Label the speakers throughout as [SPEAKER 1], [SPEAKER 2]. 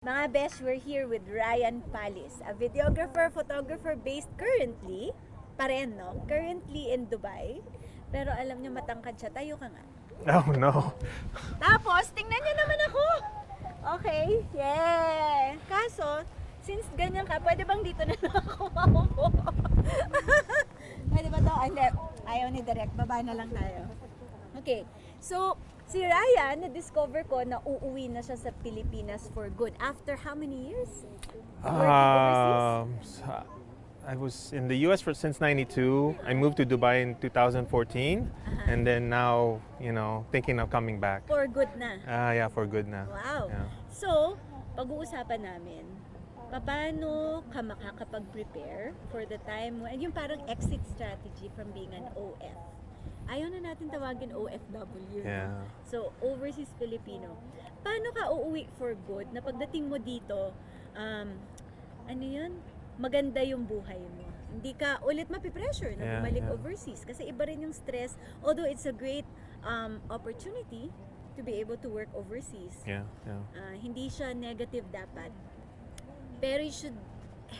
[SPEAKER 1] Mga besh, we're here with Ryan Palis, a videographer, photographer based currently, pa rin, no? Currently in Dubai. Pero alam niyo matangkad siya, tayo ka nga.
[SPEAKER 2] Oh no.
[SPEAKER 1] Tapos, tingnan niyo naman ako! Okay, yeah! Kaso, since ganyan ka, pwede bang dito na lang ako maupo? Pwede ba to? Hindi, ayaw ni Direk, baba na lang tayo. Okay, so, si Ryan, na-discover ko na uuwi na siya sa Pilipinas for good. After how many years? Working overseas?
[SPEAKER 2] So I was in the US since '92. I moved to Dubai in 2014, and then now, thinking of coming back.
[SPEAKER 1] For good na.
[SPEAKER 2] Yeah, for good now.
[SPEAKER 1] Wow.
[SPEAKER 2] Yeah.
[SPEAKER 1] So, pag-uusapan namin, paano ka makakapag-prepare for the time, yung parang exit strategy from being an OF. Ayaw na natin tawagin OFW.
[SPEAKER 2] Yeah.
[SPEAKER 1] So, overseas Filipino. Paano ka uuwi for good na pagdating mo dito, maganda yung buhay mo. Hindi ka ulit mapipressure na bumalik overseas. Kasi iba rin yung stress. Although it's a great opportunity to be able to work overseas.
[SPEAKER 2] Yeah.
[SPEAKER 1] Hindi siya negative dapat. Pero you should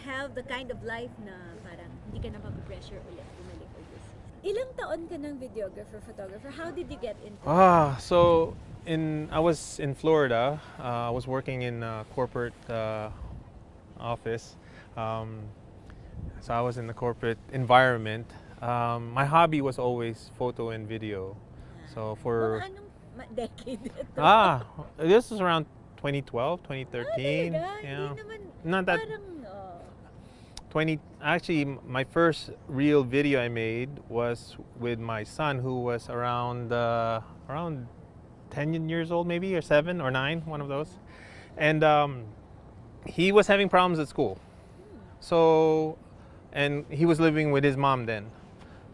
[SPEAKER 1] have the kind of life na parang hindi ka na mapipressure ulit bumalik overseas. Ilang taon ka ng videographer, photographer? How did you get into
[SPEAKER 2] So I was in Florida. I was working in a corporate office. So I was in the corporate environment. My hobby was always photo and video. So for
[SPEAKER 1] Mga anong decade ito?
[SPEAKER 2] This was around 2012, 2013.
[SPEAKER 1] Talaga?
[SPEAKER 2] Yeah.
[SPEAKER 1] Hindi naman,
[SPEAKER 2] Not that
[SPEAKER 1] parang,
[SPEAKER 2] 20. Actually, my first real video I made was with my son, who was around 10 years old, maybe, or 7 or 9, one of those. And he was having problems at school. So, and he was living with his mom then.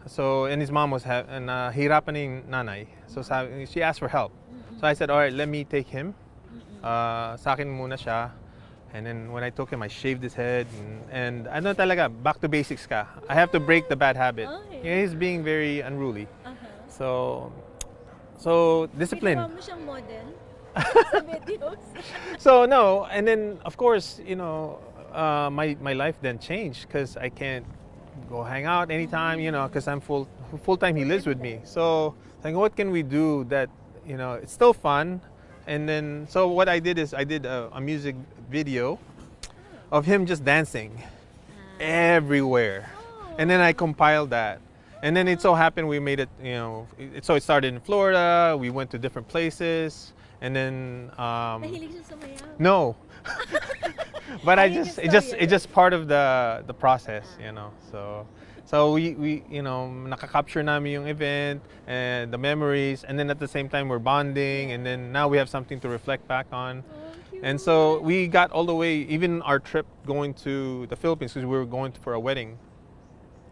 [SPEAKER 2] So, and his mom was hirapan yung nanay. So, she asked for help. So I said, all right, let me take him. Sa akin muna siya. And then when I took him, I shaved his head. And ano talaga, back to basics ka. I have to break the bad habit.
[SPEAKER 1] Okay.
[SPEAKER 2] Yeah, he's being very unruly.
[SPEAKER 1] uh-huh.
[SPEAKER 2] So discipline.
[SPEAKER 1] Ginawa mo siyang model sa videos.
[SPEAKER 2] So no, and then of course, my life then changed because I can't go hang out anytime, because I'm full time. He lives with me. So like, what can we do that it's still fun? And then so what I did is I did a music video of him just dancing everywhere, and then I compiled that. And then it so happened we made it, so it started in Florida. We went to different places, and then
[SPEAKER 1] Nahilig siya sumayaw.
[SPEAKER 2] no, but it's just part of the process, So we nakakapture namin yung event and the memories, and then at the same time we're bonding, and then now we have something to reflect back on.
[SPEAKER 1] Cute.
[SPEAKER 2] And so we got all the way, even our trip going to the Philippines, because we were going for a wedding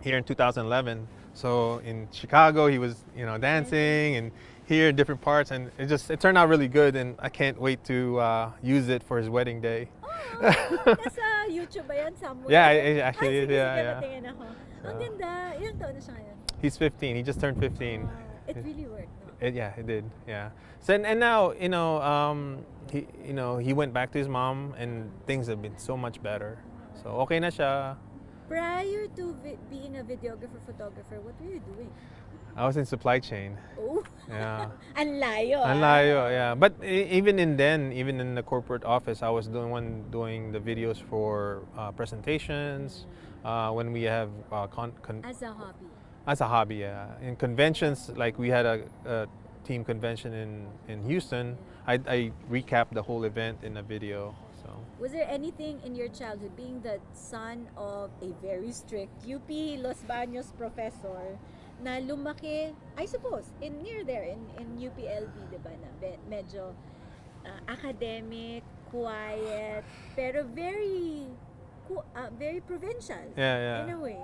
[SPEAKER 2] here in 2011. So in Chicago, he was, dancing, and here in different parts, and it turned out really good, and I can't wait to use it for his wedding day.
[SPEAKER 1] Nasa YouTube ba yan? Somewhere?
[SPEAKER 2] Yeah, actually,
[SPEAKER 1] sige,
[SPEAKER 2] yeah.
[SPEAKER 1] patingin ako. Ang ganda. Ilang taon na siya ngayon?
[SPEAKER 2] He's 15. He just turned 15.
[SPEAKER 1] It really worked, no?
[SPEAKER 2] It did. Yeah. So and now, he went back to his mom, and things have been so much better. So okay na siya.
[SPEAKER 1] Prior to being a videographer, photographer, what were you doing?
[SPEAKER 2] I was in supply chain.
[SPEAKER 1] Oh,
[SPEAKER 2] Yeah.
[SPEAKER 1] ang layo.
[SPEAKER 2] Ang layo, yeah. But even in the corporate office, I was doing the videos for presentations, when we have
[SPEAKER 1] As a hobby.
[SPEAKER 2] as a hobby, yeah. In conventions, like we had a team convention in Houston, I recapped the whole event in a video. So
[SPEAKER 1] Was there anything in your childhood, being the son of a very strict UP Los Baños professor, na lumaki, I suppose, near there, in UPLB, diba, na medyo academic, quiet, pero very provincial,
[SPEAKER 2] yeah.
[SPEAKER 1] in a way.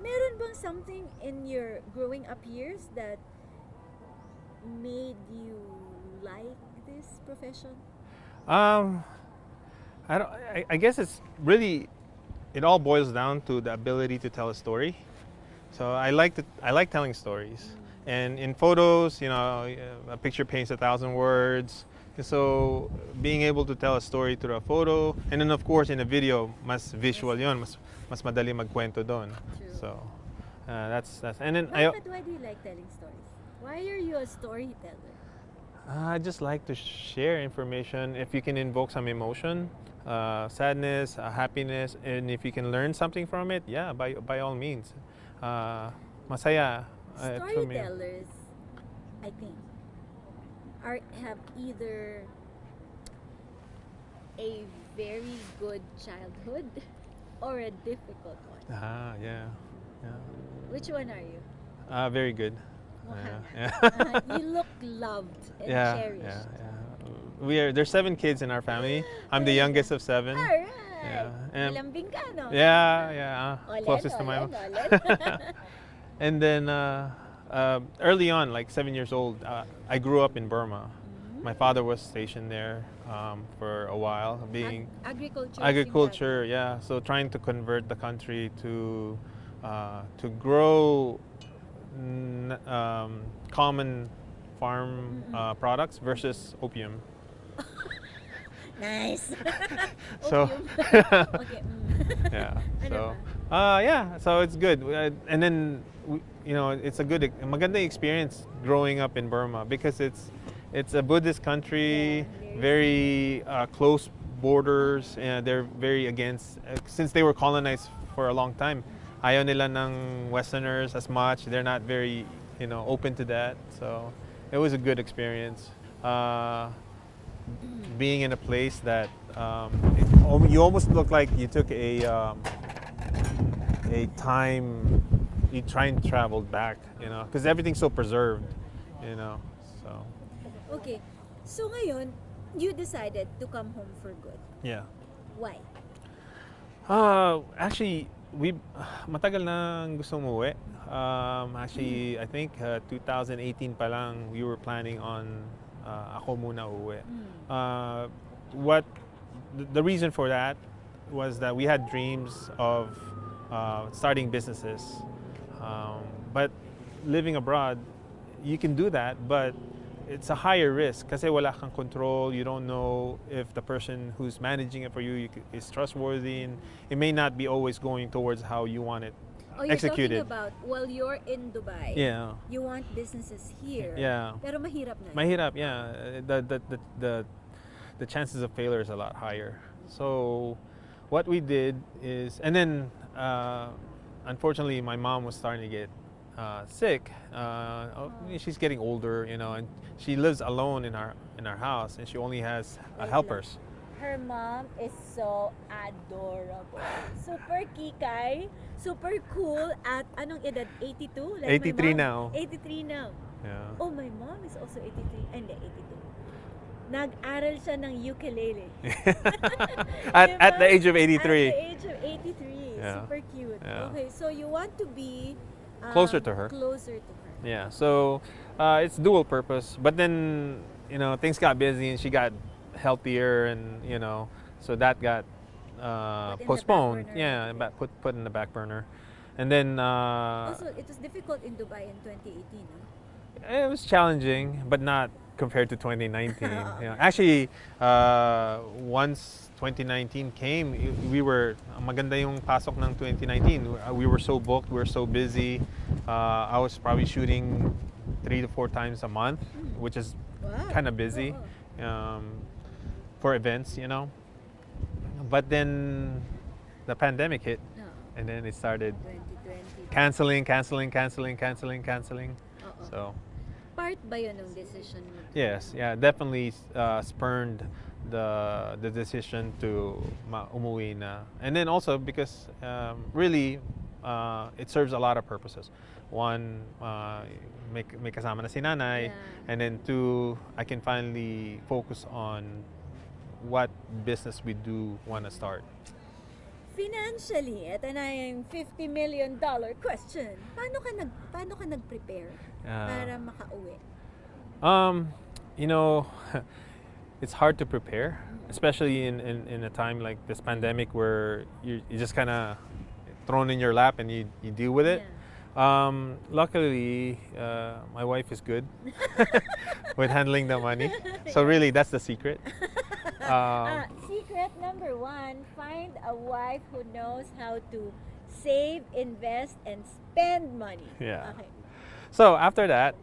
[SPEAKER 1] Meron bang something in your growing up years that made you like this profession?
[SPEAKER 2] I guess it's really, it all boils down to the ability to tell a story. So I like telling stories, and in photos, a picture paints 1,000 words. So being able to tell a story through a photo, and then of course in a video, mas visual yon, mas madali magkwento doon.
[SPEAKER 1] True.
[SPEAKER 2] So that's and then
[SPEAKER 1] Why do you like telling stories? Why are you a storyteller?
[SPEAKER 2] I just like to share information. If you can invoke some emotion, sadness, happiness, and if you can learn something from it, yeah, by all means, masaya. For me.
[SPEAKER 1] Storytellers, I think, have either a very good childhood or a difficult one.
[SPEAKER 2] Yeah.
[SPEAKER 1] Which one are you?
[SPEAKER 2] Very good.
[SPEAKER 1] Mukha
[SPEAKER 2] Yeah.
[SPEAKER 1] nga. You look loved and
[SPEAKER 2] Yeah,
[SPEAKER 1] cherished.
[SPEAKER 2] There's 7 kids in our family. I'm the youngest of 7.
[SPEAKER 1] Alright.
[SPEAKER 2] Yeah. And
[SPEAKER 1] Malambing ka, no? Olen,
[SPEAKER 2] closest to my
[SPEAKER 1] olen,
[SPEAKER 2] mom.
[SPEAKER 1] olen.
[SPEAKER 2] And then early on, like 7 years old, I grew up in Burma. My father was stationed there for a while, being agriculture. Yeah, so trying to convert the country to grow common farm products versus opium.
[SPEAKER 1] Nice.
[SPEAKER 2] So
[SPEAKER 1] Opium. Okay.
[SPEAKER 2] yeah,
[SPEAKER 1] Ano
[SPEAKER 2] so it's good. And then it's a maganda experience growing up in Burma because it's a Buddhist country,
[SPEAKER 1] Yeah,
[SPEAKER 2] very close borders, and they're very against since they were colonized for a long time. Ayaw nila ng Westerners as much. They're not very open to that. So it was a good experience. Being in a place that you almost look like you took a time, you try and travel back, because everything's so preserved, so
[SPEAKER 1] Okay. So ngayon, you decided to come home for good.
[SPEAKER 2] yeah.
[SPEAKER 1] Why?
[SPEAKER 2] Actually, matagal na gusto umuwi. Actually, I think 2018 pa lang we were planning on ako muna uwi. The reason for that was that we had dreams of starting businesses, but living abroad, you can do that, but it's a higher risk kasi wala kang control. You don't know if the person who's managing it for you is trustworthy, and it may not be always going towards how you want it
[SPEAKER 1] You're
[SPEAKER 2] executed.
[SPEAKER 1] talking about, you're in Dubai.
[SPEAKER 2] Yeah.
[SPEAKER 1] You want businesses here.
[SPEAKER 2] Yeah.
[SPEAKER 1] Pero mahirap na.
[SPEAKER 2] Mahirap, yeah. The chances of failure is a lot higher. So what we did is, and then unfortunately my mom was starting to get sick. She's getting older, and she lives alone in our house, and she only has helpers.
[SPEAKER 1] Her mom is so adorable. Super kikay, super cool. At anong edad? 82? Like
[SPEAKER 2] 83
[SPEAKER 1] my mom?
[SPEAKER 2] now.
[SPEAKER 1] 83 now.
[SPEAKER 2] Yeah.
[SPEAKER 1] Oh, my mom is also 83. Hindi, 82. Nag-aral siya ng ukulele.
[SPEAKER 2] At the age of 83.
[SPEAKER 1] At the age of 83.
[SPEAKER 2] Yeah.
[SPEAKER 1] Super cute.
[SPEAKER 2] Yeah.
[SPEAKER 1] Okay, so you want to be
[SPEAKER 2] Closer to her.
[SPEAKER 1] Closer to her.
[SPEAKER 2] Yeah, so it's dual purpose. But then, things got busy and she got healthier, and so that got postponed. Yeah, put in the back burner, and then
[SPEAKER 1] Also, it was difficult in Dubai in 2018. Huh?
[SPEAKER 2] it was challenging, but not compared to 2019. Actually, once 2019 came, maganda yung pasok ng 2019. We were so booked, we were so busy. I was probably shooting 3 to 4 times a month, which is kind of busy for events, But then the pandemic hit, and then it started
[SPEAKER 1] 2020.
[SPEAKER 2] canceling. So
[SPEAKER 1] Part ba yun ng decision mo?
[SPEAKER 2] yes, yeah, definitely spurned the decision to umuwi na. And then also because really it serves a lot of purposes. One, may kasama na si nanay, and then 2, I can finally focus on what business we do want to start.
[SPEAKER 1] Financially, ito na yung $50 million question. Paano ka nag-prepare para makauwi?
[SPEAKER 2] It's hard to prepare, especially in a time like this pandemic where you just kind of thrown in your lap and you deal with it. Luckily, my wife is good with handling the money. So really, that's the secret.
[SPEAKER 1] Secret number one, find a wife who knows how to save, invest, and spend money.
[SPEAKER 2] Yeah.
[SPEAKER 1] Okay.
[SPEAKER 2] So after that,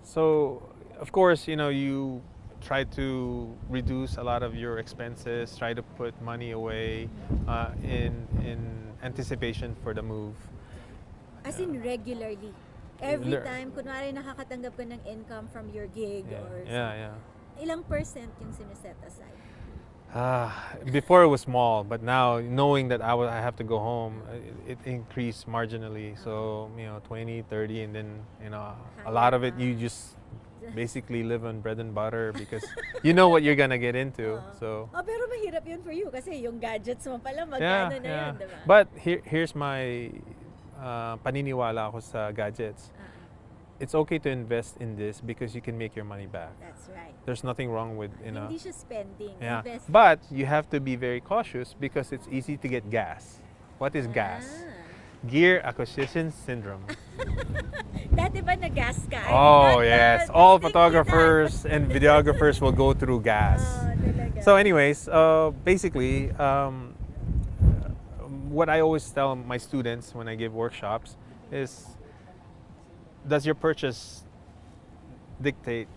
[SPEAKER 2] so of course, you try to reduce a lot of your expenses, try to put money away in anticipation for the move.
[SPEAKER 1] As in regularly. Every
[SPEAKER 2] Le-
[SPEAKER 1] time, kunwari nakakatanggap ka ng income from your gig or
[SPEAKER 2] Yeah.
[SPEAKER 1] ilang percent yung siniset aside?
[SPEAKER 2] Before it was small, but now knowing that I have to go home, it increased marginally. So 20, 30, and then a lot of it you just basically live on bread and butter because you know what you're gonna get into. So
[SPEAKER 1] Pero mahirap yun for you kasi yung gadgets mo pala
[SPEAKER 2] yeah,
[SPEAKER 1] magkano na
[SPEAKER 2] yeah.
[SPEAKER 1] yun, diba?
[SPEAKER 2] But here's my paniniwala ako sa gadgets. It's okay to invest in this because you can make your money back.
[SPEAKER 1] That's right.
[SPEAKER 2] There's nothing wrong with
[SPEAKER 1] Hindi siya spending,
[SPEAKER 2] Yeah,
[SPEAKER 1] investment.
[SPEAKER 2] but you have to be very cautious because it's easy to get gas. What is gas? Gear acquisition syndrome.
[SPEAKER 1] Dati ba na-gas ka?
[SPEAKER 2] Oh yes, all
[SPEAKER 1] Testing
[SPEAKER 2] photographers and videographers will go through gas.
[SPEAKER 1] Talaga.
[SPEAKER 2] So anyways, basically, what I always tell my students when I give workshops is, does your purchase dictate,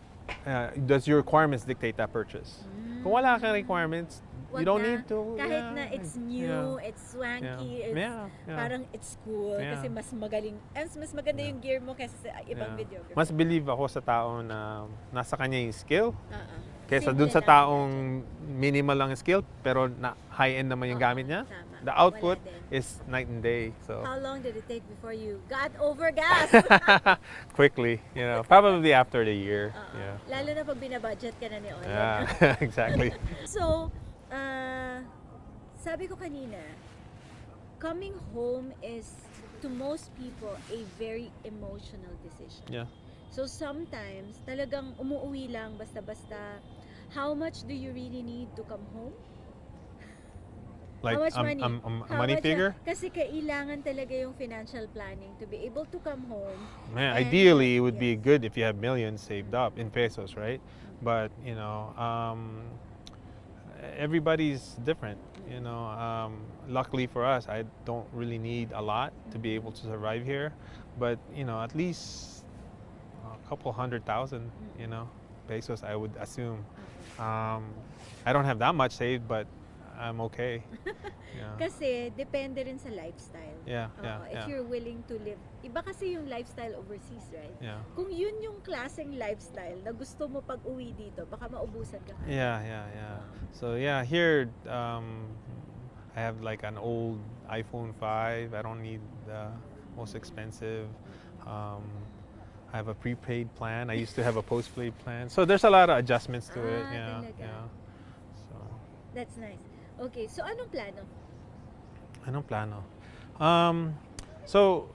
[SPEAKER 2] does your requirements dictate that purchase? Kung wala kang requirements,
[SPEAKER 1] Wag
[SPEAKER 2] you don't
[SPEAKER 1] na.
[SPEAKER 2] need to.
[SPEAKER 1] Kahit
[SPEAKER 2] yeah,
[SPEAKER 1] na it's new, it's swanky, it's
[SPEAKER 2] Yeah.
[SPEAKER 1] parang it's cool
[SPEAKER 2] Yeah.
[SPEAKER 1] kasi mas magaling, mas maganda yung gear mo kaysa sa ibang videographer.
[SPEAKER 2] Mas believe ako sa tao na nasa kanya yung skill kaysa
[SPEAKER 1] Simple
[SPEAKER 2] dun sa
[SPEAKER 1] lang
[SPEAKER 2] taong minimal lang yung skill pero na high-end naman yung gamit niya.
[SPEAKER 1] tama.
[SPEAKER 2] The output
[SPEAKER 1] Wala din.
[SPEAKER 2] is night and day. So
[SPEAKER 1] How long did it take before you got over gas?
[SPEAKER 2] quickly, probably after the year. Yeah.
[SPEAKER 1] Lalo na pag binabudget ka na ni Olen.
[SPEAKER 2] Yeah, exactly.
[SPEAKER 1] So, sabi ko kanina, coming home is, to most people, a very emotional decision.
[SPEAKER 2] Yeah.
[SPEAKER 1] So sometimes, talagang umuwi lang basta-basta. How much do you really need to come home?
[SPEAKER 2] Like
[SPEAKER 1] How much money?
[SPEAKER 2] a
[SPEAKER 1] How
[SPEAKER 2] money
[SPEAKER 1] much
[SPEAKER 2] figure?
[SPEAKER 1] Kasi kailangan talaga yung financial planning to be able to come home.
[SPEAKER 2] Man,
[SPEAKER 1] And-
[SPEAKER 2] ideally it would be
[SPEAKER 1] yes.
[SPEAKER 2] good if you have millions saved up in pesos, right? But everybody's different. Luckily for us, I don't really need a lot to be able to survive here. But at least a couple 100,000, pesos, I would assume. I don't have that much saved, but I'm okay. Yeah.
[SPEAKER 1] Kasi depende rin sa lifestyle.
[SPEAKER 2] Yeah,
[SPEAKER 1] Oo,
[SPEAKER 2] yeah,
[SPEAKER 1] if
[SPEAKER 2] yeah.
[SPEAKER 1] you're willing to live. Iba kasi yung lifestyle overseas, right?
[SPEAKER 2] Yeah.
[SPEAKER 1] Kung yun yung klaseng lifestyle na gusto mo pag uwi dito, baka maubusan ka.
[SPEAKER 2] Yeah. So here I have like an old iPhone 5. I don't need the most expensive. I have a prepaid plan. I used to have a postpaid plan. So there's a lot of adjustments to it. Yeah.
[SPEAKER 1] Talaga.
[SPEAKER 2] Yeah. So
[SPEAKER 1] That's nice. Okay, so anong plano?
[SPEAKER 2] anong plano? So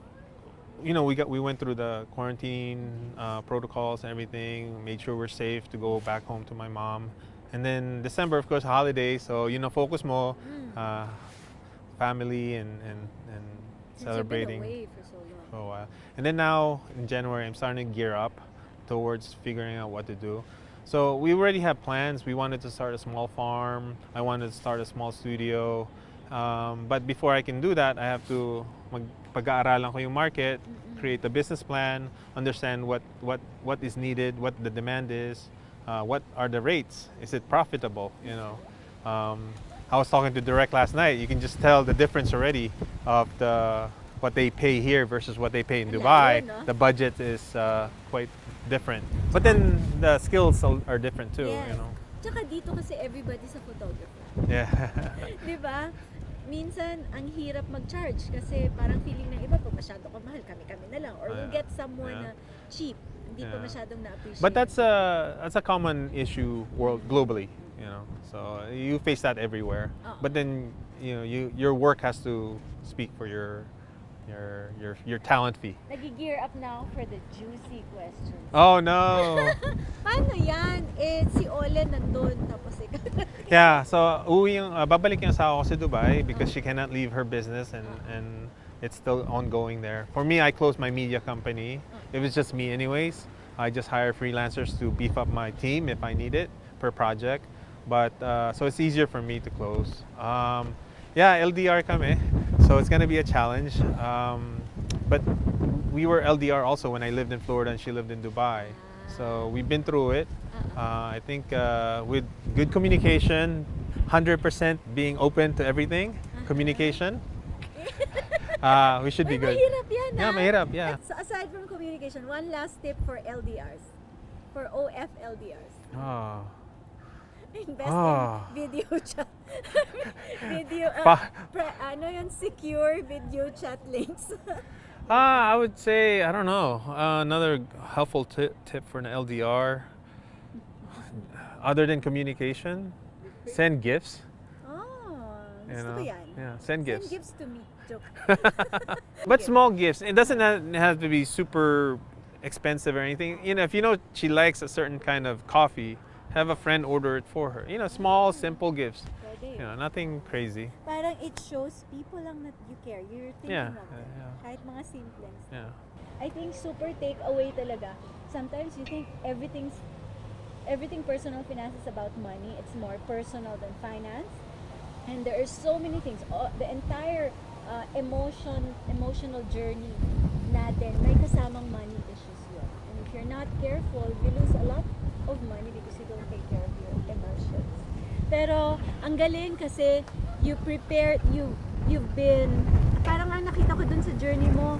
[SPEAKER 2] we went through the quarantine protocols and everything, made sure we're safe to go back home to my mom. And then December, of course, holiday. So focus mo, family and
[SPEAKER 1] Since
[SPEAKER 2] celebrating
[SPEAKER 1] you've been away for so long.
[SPEAKER 2] for a while. And then now in January, I'm starting to gear up towards figuring out what to do. So we already have plans. We wanted to start a small farm. I wanted to start a small studio. But before I can do that, I have to pag-aaralan ko yung market, create a business plan, understand what is needed, what the demand is, what are the rates, is it profitable, I was talking to Direct last night. You can just tell the difference already of what they pay here versus what they pay in
[SPEAKER 1] Ang
[SPEAKER 2] Dubai.
[SPEAKER 1] layo, no?
[SPEAKER 2] The budget is quite different. But then the skills are different too,
[SPEAKER 1] Yes. Tsaka dito kasi everybody's a photographer.
[SPEAKER 2] Yeah.
[SPEAKER 1] Di ba? Minsan, ang hirap mag-charge kasi parang feeling ng iba, pag masyado ka mahal, kami-kami na lang. Or we'll get someone na cheap. Hindi pa
[SPEAKER 2] Yeah.
[SPEAKER 1] masyadong na-appreciate.
[SPEAKER 2] But that's a common issue globally, So you face that everywhere. But then your work has to speak for your talent fee.
[SPEAKER 1] Nag-gear up now for the juicy questions.
[SPEAKER 2] Oh no.
[SPEAKER 1] Paano yan? Si Olen nandun, tapos ikaw.
[SPEAKER 2] Yeah, so babalik yung asawa ko sa Dubai because she cannot leave her business and it's still ongoing there. For me, I closed my media company. It was just me anyways. I just hire freelancers to beef up my team if I need it per project. But so it's easier for me to close. Yeah, LDR kami. So it's gonna be a challenge. But we were LDR also when I lived in Florida and she lived in Dubai. So we've been through it. I think with good communication, 100% being open to everything, communication, we should be good.
[SPEAKER 1] Mahirap yan,
[SPEAKER 2] Yeah, mahirap, yeah.
[SPEAKER 1] So aside from communication, one last tip for LDRs, for OF LDRs.
[SPEAKER 2] Oh.
[SPEAKER 1] Invest
[SPEAKER 2] Ah.
[SPEAKER 1] in video chat. Video,
[SPEAKER 2] Pa-
[SPEAKER 1] ano yun, secure video chat links.
[SPEAKER 2] I would say, I don't know, another helpful tip for an LDR, other than communication, send gifts.
[SPEAKER 1] Oh,
[SPEAKER 2] You
[SPEAKER 1] gusto
[SPEAKER 2] know?
[SPEAKER 1] ko yan.
[SPEAKER 2] Yeah, send gifts.
[SPEAKER 1] Send gifts to me. Joke.
[SPEAKER 2] But small gifts. It doesn't have to be super expensive or anything. You know, if you know she likes a certain kind of coffee, have a friend order it for her. You know, small, simple gifts.
[SPEAKER 1] Pwede.
[SPEAKER 2] You know, nothing crazy.
[SPEAKER 1] Parang it shows people lang that you care. You're thinking
[SPEAKER 2] Yeah,
[SPEAKER 1] of them.
[SPEAKER 2] yeah.
[SPEAKER 1] Kahit mga simple.
[SPEAKER 2] Yeah.
[SPEAKER 1] I think super takeaway talaga. Sometimes you think everything personal finance is about money. It's more personal than finance. And there are so many things. The entire emotional journey natin, may kasamang money issues yun. And if you're not careful, you lose a lot of money because you don't take care of your emotions. Pero ang galing kasi you've been, parang nga nakita ko dun sa journey mo,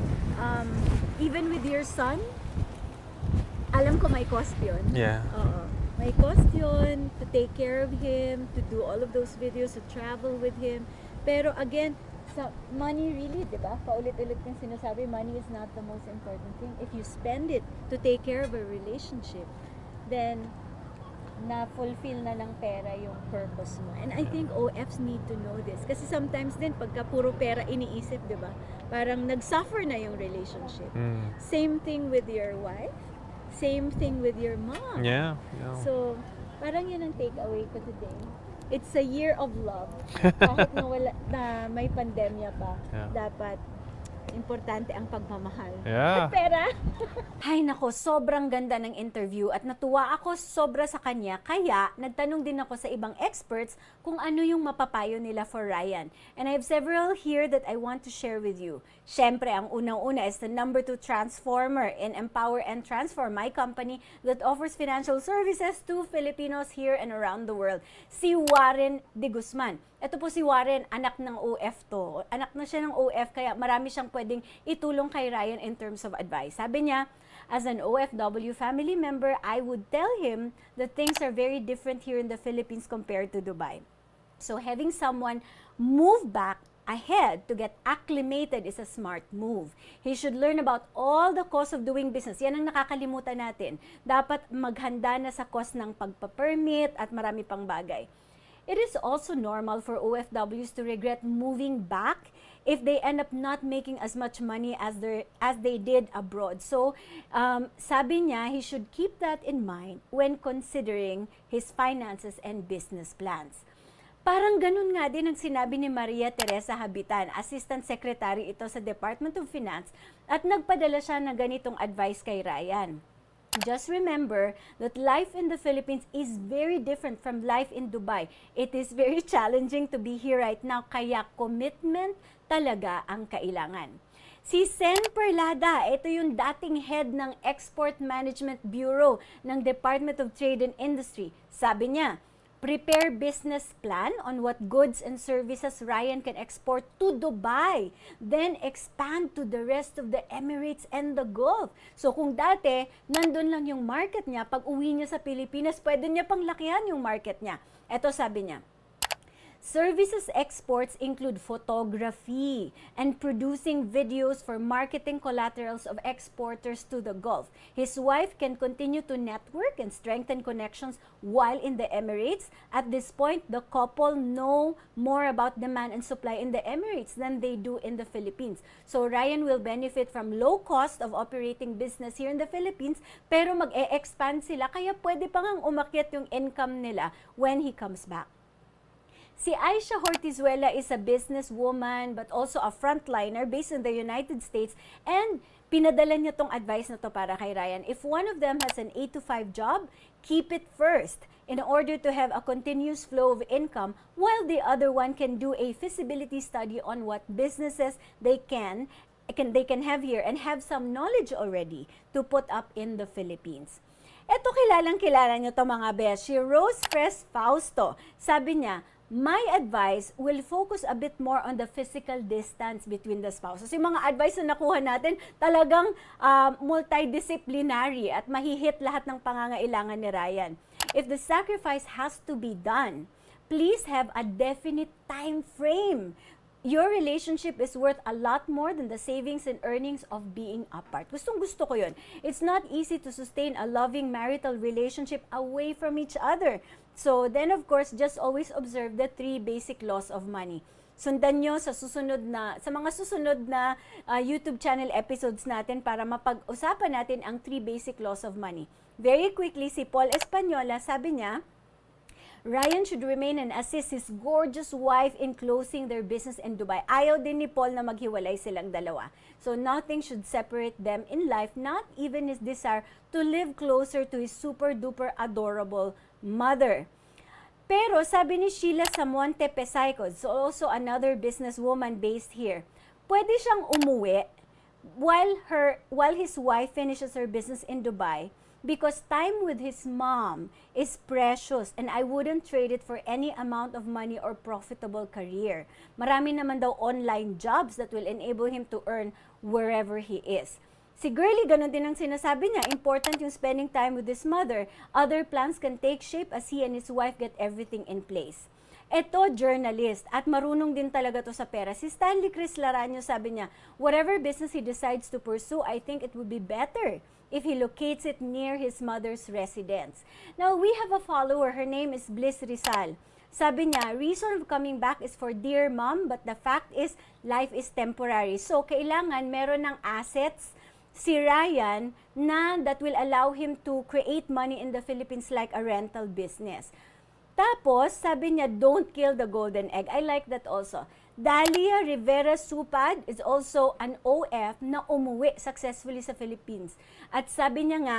[SPEAKER 1] even with your son, alam ko may cost yun.
[SPEAKER 2] Yeah.
[SPEAKER 1] Oo. May cost yun to take care of him, to do all of those videos, to travel with him. Pero again, sa money really, di ba? Paulit-ulit kong sinasabi, money is not the most important thing. If you spend it to take care of a relationship, then na-fulfill na ng pera yung purpose mo. And I think OFs need to know this. Kasi sometimes din, pagka puro pera iniisip, di ba? Parang nag-suffer na yung relationship. Same thing with your wife. Same thing with your mom.
[SPEAKER 2] Yeah. Yeah.
[SPEAKER 1] So, parang yun ang takeaway ko today. It's a year of love. Kahit na may pandemya pa,
[SPEAKER 2] Yeah.
[SPEAKER 1] dapat importante ang pagmamahal.
[SPEAKER 2] Yeah.
[SPEAKER 1] At pera. Hay nako, sobrang ganda ng interview at natuwa ako sobra sa kanya. Kaya, nagtanong din ako sa ibang experts kung ano yung mapapayo nila for Ryan. And I have several here that I want to share with you. Siyempre, ang unang-una is the number 2 transformer in Empower and Transform, my company that offers financial services to Filipinos here and around the world. Si Warren de Guzman. Ito po si Warren, anak ng OF to. Anak na siya ng OF, kaya marami siyang pwedeng itulong kay Ryan in terms of advice. Sabi niya, as an OFW family member, I would tell him that things are very different here in the Philippines compared to Dubai. So having someone move back ahead to get acclimated is a smart move. He should learn about all the cost of doing business. Yan ang nakakalimutan natin. Dapat maghanda na sa cost ng pagpapermit at marami pang bagay. It is also normal for OFWs to regret moving back if they end up not making as much money as they did abroad. So, sabi niya, he should keep that in mind when considering his finances and business plans. Parang ganun nga din ang sinabi ni Maria Teresa Habitan, Assistant Secretary ito sa Department of Finance, at nagpadala siya ng ganitong advice kay Ryan. Just remember that life in the Philippines is very different from life in Dubai. It is very challenging to be here right now, kaya commitment talaga ang kailangan. Si Sen Perlada, ito yung dating head ng Export Management Bureau ng Department of Trade and Industry. Sabi niya, prepare business plan on what goods and services Ryan can export to Dubai. Then expand to the rest of the Emirates and the Gulf. So kung dati, nandun lang yung market niya, pag uwi niya sa Pilipinas, pwede niya pang lakihan yung market niya. Ito sabi niya, services exports include photography and producing videos for marketing collaterals of exporters to the Gulf. His wife can continue to network and strengthen connections while in the Emirates. At this point, the couple know more about demand and supply in the Emirates than they do in the Philippines. So Ryan will benefit from low cost of operating business here in the Philippines, pero mag-e-expand sila, kaya pwede pa ngang umakyat yung income nila when he comes back. Si Aisha Hortizuela is a businesswoman but also a frontliner based in the United States, and pinadala niya tong advice na to para kay Ryan. If one of them has an 8 to 5 job, keep it first in order to have a continuous flow of income, while the other one can do a feasibility study on what businesses they can have here and have some knowledge already to put up in the Philippines. Eto, kilalang-kilala nyo to mga besh. Si Rose Fres Fausto. Sabi niya, my advice will focus a bit more on the physical distance between the spouses. Yung mga advice na nakuha natin, talagang multidisciplinary at mahihit lahat ng pangangailangan ni Ryan. If the sacrifice has to be done, please have a definite time frame. Your relationship is worth a lot more than the savings and earnings of being apart. Gustong-gusto ko yun. It's not easy to sustain a loving marital relationship away from each other. So then of course, just always observe the 3 basic laws of money. Sundan nyo sa mga susunod na YouTube channel episodes natin para mapag-usapan natin ang 3 basic laws of money. Very quickly, si Paul Española, sabi niya, Ryan should remain and assist his gorgeous wife in closing their business in Dubai. Ayaw din ni Paul na maghiwalay silang dalawa. So nothing should separate them in life, not even his desire to live closer to his super-duper adorable mother. Pero sabi ni Sheila Samonte Pesayco, so also another businesswoman based here, pwede siyang umuwi while his wife finishes her business in Dubai, because time with his mom is precious and I wouldn't trade it for any amount of money or profitable career. Marami naman daw online jobs that will enable him to earn wherever he is. Si Girlie, ganun din ang sinasabi niya, important yung spending time with his mother. Other plans can take shape as he and his wife get everything in place. Ito, journalist, at marunong din talaga to sa pera. Si Stanley Chris Laranio, sabi niya, whatever business he decides to pursue, I think it would be better if he locates it near his mother's residence. Now, we have a follower. Her name is Bliss Rizal. Sabi niya, reason of coming back is for dear mom, but the fact is, life is temporary. So, kailangan meron ng assets si Ryan na that will allow him to create money in the Philippines like a rental business. Tapos, sabi niya, don't kill the golden egg. I like that also. Dalia Rivera Supad is also an OF na umuwi successfully sa Philippines. At sabi niya nga,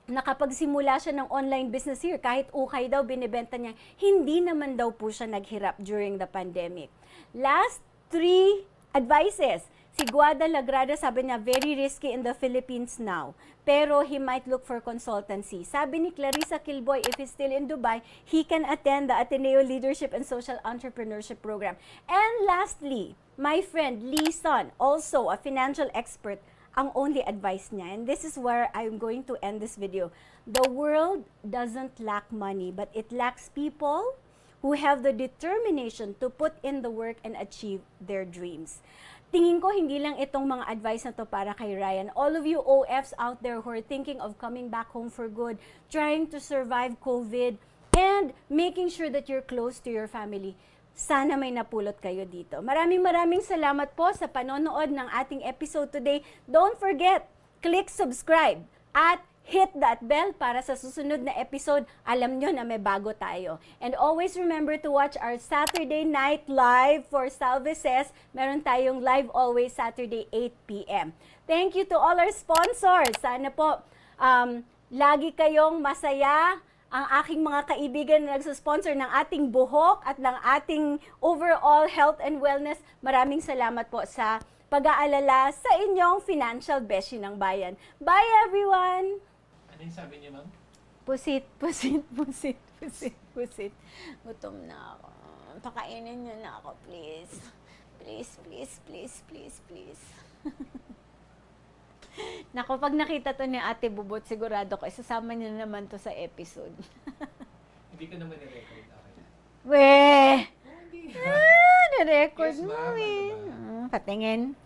[SPEAKER 1] nakapagsimula siya ng online business here, kahit ukay daw binibenta niya, hindi naman daw po siya naghirap during the pandemic. Last 3 advices. Si Guada Lagrada, sabi niya, very risky in the Philippines now. Pero he might look for consultancy. Sabi ni Clarissa Kilboy, if he's still in Dubai, he can attend the Ateneo Leadership and Social Entrepreneurship Program. And lastly, my friend Lee Son, also a financial expert, ang only advice niya, and this is where I'm going to end this video. The world doesn't lack money, but it lacks people who have the determination to put in the work and achieve their dreams. Tingin ko hindi lang itong mga advice na to para kay Ryan. All of you OFs out there who are thinking of coming back home for good, trying to survive COVID, and making sure that you're close to your family, sana may napulot kayo dito. Maraming salamat po sa panonood ng ating episode today. Don't forget, click subscribe at hit that bell para sa susunod na episode, alam nyo na may bago tayo. And always remember to watch our Saturday night live for Salveses. Meron tayong live always Saturday 8 p.m. Thank you to all our sponsors. Sana po lagi kayong masaya. Ang aking mga kaibigan na nagsusponsor ng ating buhok at ng ating overall health and wellness, maraming salamat po sa pag-aalala sa inyong financial beshi ng bayan. Bye everyone!
[SPEAKER 2] Ano yung sabi niya, ma'am?
[SPEAKER 1] Pusit. Gutom na ako. Pakainin niyo na ako, please. Please. Naku, pag nakita to ni Ate Bubot, sigurado ko, isasama niya naman to sa episode.
[SPEAKER 2] Hindi ko naman i-record. Okay.
[SPEAKER 1] Weh!
[SPEAKER 2] Hindi.
[SPEAKER 1] Na-record
[SPEAKER 2] Yes,
[SPEAKER 1] mo
[SPEAKER 2] ma'am.
[SPEAKER 1] eh.
[SPEAKER 2] Ano ba?
[SPEAKER 1] Patingin.